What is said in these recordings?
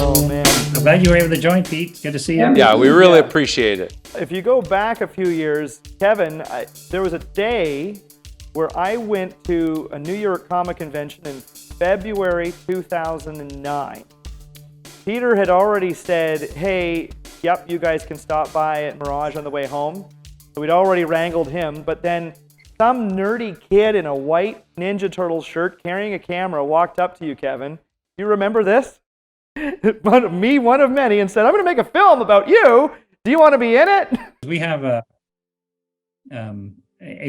Oh, man. I'm glad you were able to join, Pete. Good to see you. Yeah, we really appreciate it. If you go back a few years, Kevin, there was a day where I went to a New York comic convention in February 2009. Peter had already said, hey, yep, you guys can stop by at Mirage on the way home. So we'd already wrangled him, but then some nerdy kid in a white Ninja Turtle shirt carrying a camera walked up to you, Kevin. You remember this? One of many, and said, I'm going to make a film about you. Do you want to be in it? We have a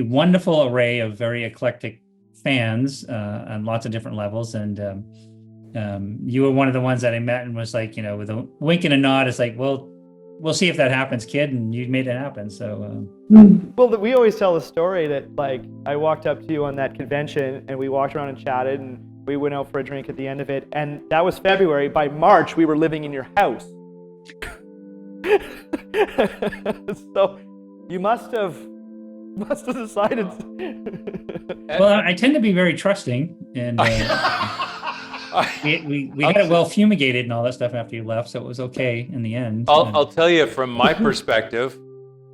wonderful array of very eclectic fans on lots of different levels. And you were one of the ones that I met and was like, with a wink and a nod, it's like, well, we'll see if that happens, kid. And you made it happen. So, well, we always tell the story that, like, I walked up to you on that convention and we walked around and chatted and we went out for a drink at the end of it. And that was February. By March, we were living in your house. So you must have decided. Well, I tend to be very trusting, and we got it well fumigated and all that stuff after you left, so it was okay in the end. I'll tell you from my perspective,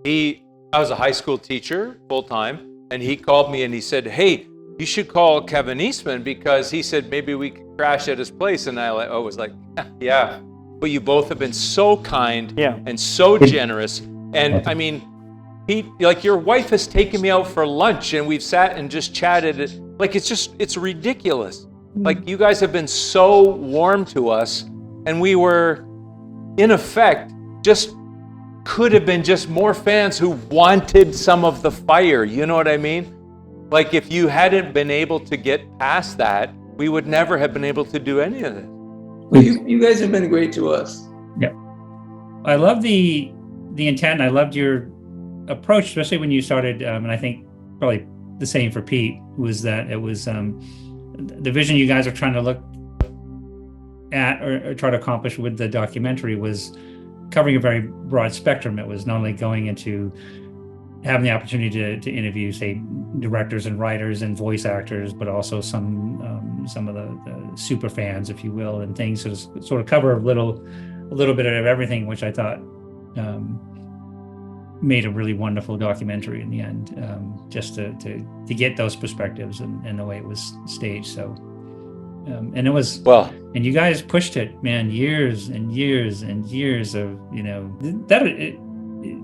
I was a high school teacher full time, and he called me and he said, hey, you should call Kevin Eastman because he said maybe we could crash at his place. And I was like, yeah, but you both have been so kind and so generous. And I mean, Pete, like, your wife has taken me out for lunch and we've sat and just chatted. Like, it's ridiculous. Like, you guys have been so warm to us, and we were, in effect, just could have been just more fans who wanted some of the fire. You know what I mean? Like, if you hadn't been able to get past that, we would never have been able to do any of this. Well, you guys have been great to us. Yeah. I love the intent. I loved your approach, especially when you started, and I think probably the same for Pete, was that it was the vision you guys are trying to look at or try to accomplish with the documentary was covering a very broad spectrum. It was not only going into having the opportunity to interview, say, directors and writers and voice actors, but also some of the super fans, if you will, and things to sort of cover a little bit of everything, which I thought made a really wonderful documentary in the end, just to get those perspectives and the way it was staged. So, and it was and you guys pushed it, man, years and years and years of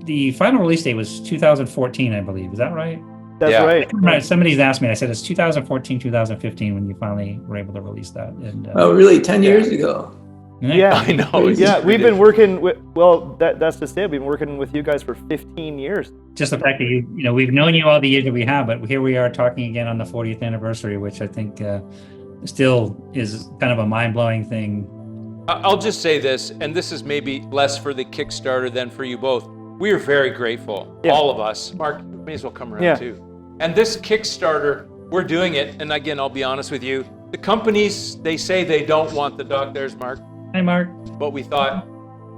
the final release date was 2014, I believe. Is that right? That's right. Somebody's asked me. I said it's 2014, 2015 when you finally were able to release that. And really, 10 years ago. Yeah, I know. Yeah, we've been working with. Well, that's just it. We've been working with you guys for 15 years. Just the fact that we've known you all the years that we have, but here we are talking again on the 40th anniversary, which I think still is kind of a mind-blowing thing. I'll just say this, and this is maybe less for the Kickstarter than for you both. We are very grateful, all of us. Mark, you may as well come around too. And this Kickstarter, we're doing it. And again, I'll be honest with you. The companies, they say they don't want the doc. There's Mark. Hi, Mark. But we thought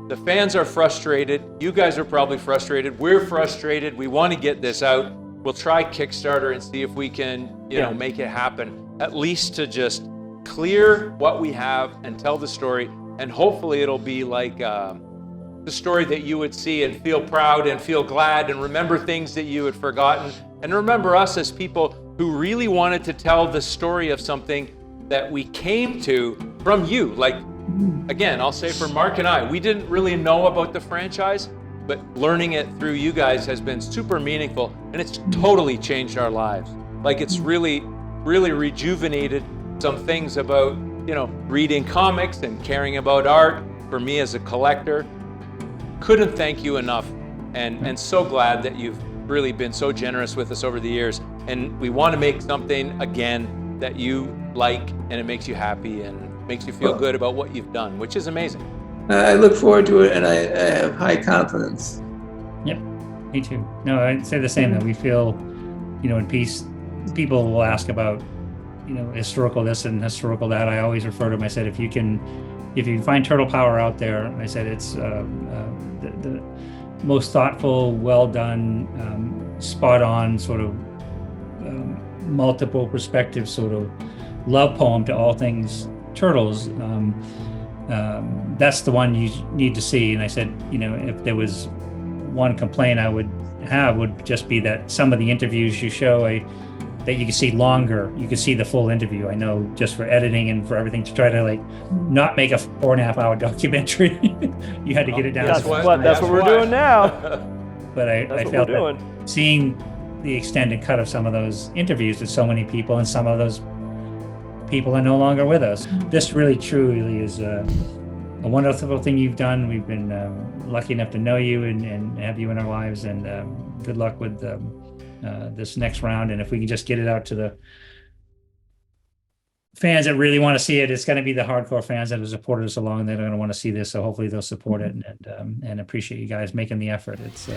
the fans are frustrated. You guys are probably frustrated. We're frustrated. We want to get this out. We'll try Kickstarter and see if we can, make it happen. At least to just clear what we have and tell the story. And hopefully it'll be like the story that you would see and feel proud and feel glad and remember things that you had forgotten. And remember us as people who really wanted to tell the story of something that we came to from you. Like, again, I'll say for Mark and I, we didn't really know about the franchise, but learning it through you guys has been super meaningful, and it's totally changed our lives. Like, it's really, really rejuvenated some things about, reading comics and caring about art for me as a collector. Couldn't thank you enough, and so glad that you've really been so generous with us over the years. And we want to make something again that you like, and it makes you happy and makes you feel good about what you've done, which is amazing. I look forward to it, and I have high confidence. Yep, me too. No, I'd say the same, that we feel, in peace, people will ask about, historical this and historical that. I always refer to them. I said, if you find Turtle Power out there, I said it's the most thoughtful, well done, spot on, sort of multiple perspective sort of love poem to all things turtles. that's the one you need to see. And I said, if there was one complaint I would have, would just be that some of the interviews you show that you can see longer, you can see the full interview. I know just for editing and for everything, to try to like not make a 4.5-hour documentary, you had to get it down. That's what we're doing now. But I felt that seeing the extended cut of some of those interviews with so many people, and some of those people are no longer with us. This really truly is a wonderful thing you've done. We've been lucky enough to know you and have you in our lives, and good luck with this next round. And if we can just get it out to the fans that really want to see it, it's going to be the hardcore fans that have supported us along. They're going to want to see this, so hopefully they'll support it and appreciate you guys making the effort. It's